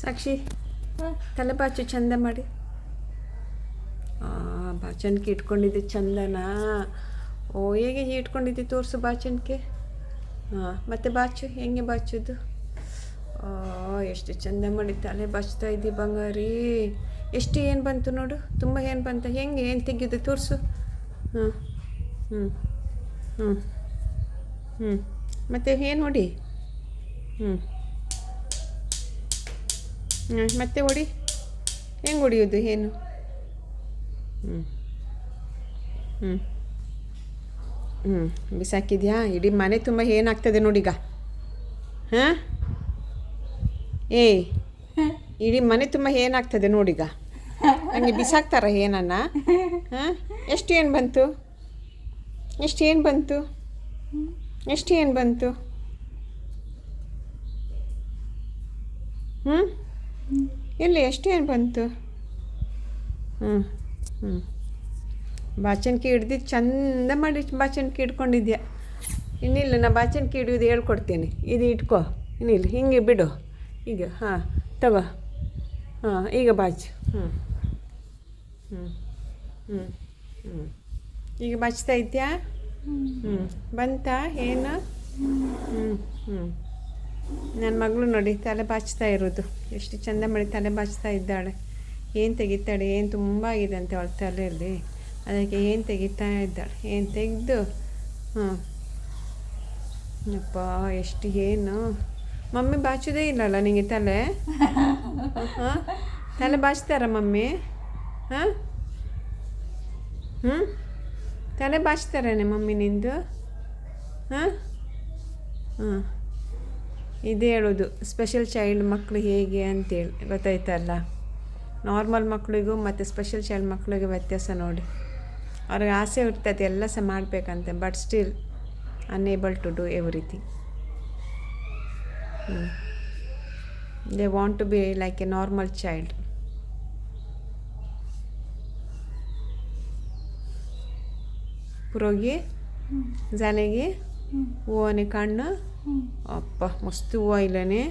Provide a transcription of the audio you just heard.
ಸಾಕ್ಷಿ ತಲೆ ಬಾಚು ಚಂದ ಮಾಡಿ. ಬಾಚಣಿಕೆ ಇಟ್ಕೊಂಡಿದ್ದೆ ಚಂದನಾ. ಓ ಹೇಗೆ ಇಟ್ಕೊಂಡಿದ್ದೆ ತೋರಿಸು ಬಾಚಣಿಕೆ. ಮತ್ತು ಬಾಚು ಹೆಂಗೆ ಬಾಚೋದು. ಎಷ್ಟು ಚಂದ ಮಾಡಿ ತಲೆ ಬಾಚ್ತಾ ಇದ್ದಿ ಬಂಗಾರಿ. ಎಷ್ಟು ಏನು ಬಂತು ನೋಡು, ತುಂಬ ಏನು ಬಂತ. ಹೆಂಗೆ ಏನು ತೆಗೆಯೋದು ತೋರಿಸು. ಹ್ಞೂ ಹ್ಞೂ ಹ್ಞೂ ಹ್ಞೂ ಮತ್ತು ಏನು ಹೊಡಿ. ಹ್ಞೂ ಮತ್ತೆ ಹೊಡಿ. ಹೆಂಗೆ ಹೊಡಿಯೋದು ಏನು. ಹ್ಞೂ ಹ್ಞೂ ಹ್ಞೂ ಬಿಸಾಕಿದ್ಯಾ. ಇಡೀ ಮನೆ ತುಂಬ ಏನಾಗ್ತದೆ ನೋಡೀಗ. ಹಾಂ ಏಯ್, ಇಡೀ ಮನೆ ತುಂಬ ಏನಾಗ್ತದೆ ನೋಡೀಗ. ಹಂಗೆ ಬಿಸಾಕ್ತಾರ ಏನನ್ನ. ಹಾಂ ಎಷ್ಟು ಏನು ಬಂತು, ಎಷ್ಟು ಏನು ಬಂತು, ಎಷ್ಟು ಏನು ಬಂತು. ಹ್ಞೂ ಎಲ್ಲಿ ಎಷ್ಟು ಏನು ಬಂತು. ಹ್ಞೂ ಹ್ಞೂ ಬಾಚಣಿಕೆ ಹಿಡ್ದಿದ್ದು ಚಂದ ಮಾಡಿ ಬಾಚಣಿಕೆ ಹಿಡ್ಕೊಂಡಿದ್ಯಾ. ಇನ್ನಿಲ್ಲ, ನಾ ಬಾಚಣಿಕೆ ಹಿಡಿಯೋದು ಹೇಳ್ಕೊಡ್ತೀನಿ. ಇದು ಇಟ್ಕೋ, ಇನ್ನಿಲ್ಲ ಹಿಂಗೆ ಬಿಡು ಈಗ. ಹಾಂ ತಗೋ. ಹಾಂ ಈಗ ಬಾಚು. ಹ್ಞೂ ಹ್ಞೂ ಹ್ಞೂ ಹ್ಞೂ ಈಗ ಬಾಚ್ತಾ ಇದ್ಯಾ. ಹ್ಞೂ ಬಂತಾ ಏನು. ಹ್ಞೂ ಹ್ಞೂ ನನ್ನ ಮಗಳು ನೋಡಿ ತಲೆ ಬಾಚ್ತಾ ಇರೋದು. ಎಷ್ಟು ಚಂದ ಮಾಡಿ ತಲೆ ಬಾಚ್ತಾ ಇದ್ದಾಳೆ. ಏನು ತೆಗಿತಾಳೆ, ಏನು ತುಂಬ ಆಗಿದೆ ಅಂತೆ ಅವಳ ತಲೆಯಲ್ಲಿ. ಅದಕ್ಕೆ ಏನು ತೆಗಿತಾ ಇದ್ದಾಳೆ. ಏನು ತೆಗೆದು ಹಾಂ ಅಪ್ಪ ಎಷ್ಟು ಏನು. ಮಮ್ಮಿ ಬಾಚೋದೇ ಇಲ್ಲಲ್ಲ ನಿನಗೆ ತಲೆ. ಹಾಂ ತಲೆ ಬಾಚ್ತಾರ ಮಮ್ಮಿ. ಹಾಂ ಹ್ಞೂ ತಲೆ ಬಾಚ್ತಾರೇನೆ ಮಮ್ಮಿ ನಿಂದು. ಹಾಂ ಹಾಂ ಇದೇ ಹೇಳೋದು ಸ್ಪೆಷಲ್ ಚೈಲ್ಡ್ ಮಕ್ಕಳು ಹೇಗೆ ಅಂತೇಳಿ. ಗೊತ್ತಾಯ್ತಲ್ಲ. ನಾರ್ಮಲ್ ಮಕ್ಕಳಿಗೂ ಮತ್ತು ಸ್ಪೆಷಲ್ ಚೈಲ್ಡ್ ಮಕ್ಕಳಿಗೂ ವ್ಯತ್ಯಾಸ ನೋಡಿ. ಅವ್ರಿಗೆ ಆಸೆ ಇರ್ತದೆ ಎಲ್ಲ ಸಹ ಮಾಡಬೇಕಂತೆ, but still unable to do everything. They want to be like a normal child. पुरोगी झाले गे. हूव आणि काढणं. अप्पा मस्त हूव आयलं ने.